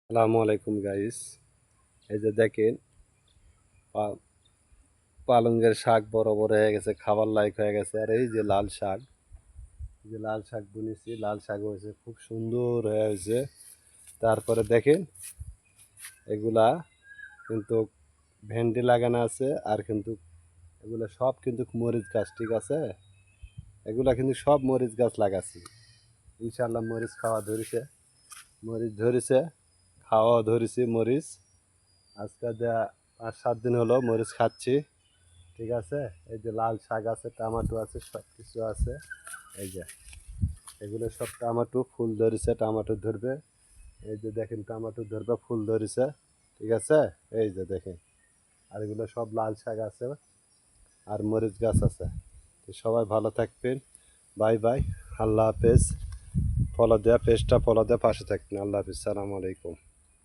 আসসালামু আলাইকুম গাইস। এই যে দেখেন, পা- পালঙ্গের শাক বড় বড় হয়ে গেছে, খাবার লায়ক হয়ে গেছে। আর এই যে লাল শাক, এই যে লাল শাক বুনেছি, লাল শাক হয়েছে, খুব সুন্দর হয়ে হয়েছে। তারপরে দেখেন, এগুলা কিন্তু ভেন্ডি লাগানো আছে। আর কিন্তু এগুলা সব কিন্তু মরিচ গাছ, ঠিক আছে? এগুলা কিন্তু সব মরিচ গাছ লাগাচ্ছি। ইনশাল্লাহ মরিচ খাওয়া ধরেছে, মরিচ ধরেছে, খাওয়া ধরেছি মরিচ। আজকে যা 5-7 দিন হলো মরিচ খাচ্ছি, ঠিক আছে? এই যে লাল শাক আছে, টমেটো আছে, সব কিছু আছে। এই যে এগুলো সব টমেটো ফুল ধরেছে, টমেটো ধরবে। এই যে দেখেন টমেটো ধরবে, ফুল ধরেছে, ঠিক আছে? এই যে দেখেন, আর এগুলো সব লাল শাক আছে, আর মরিচ গাছ আছে। তো সবাই ভালো থাকবেন। বাই বাই, আল্লাহ হাফেজ। ফলো দেওয়া পেজটা ফলো দেওয়া, পাশে থাকবেন। আল্লাহ হাফিজ, সালামু আলাইকুম।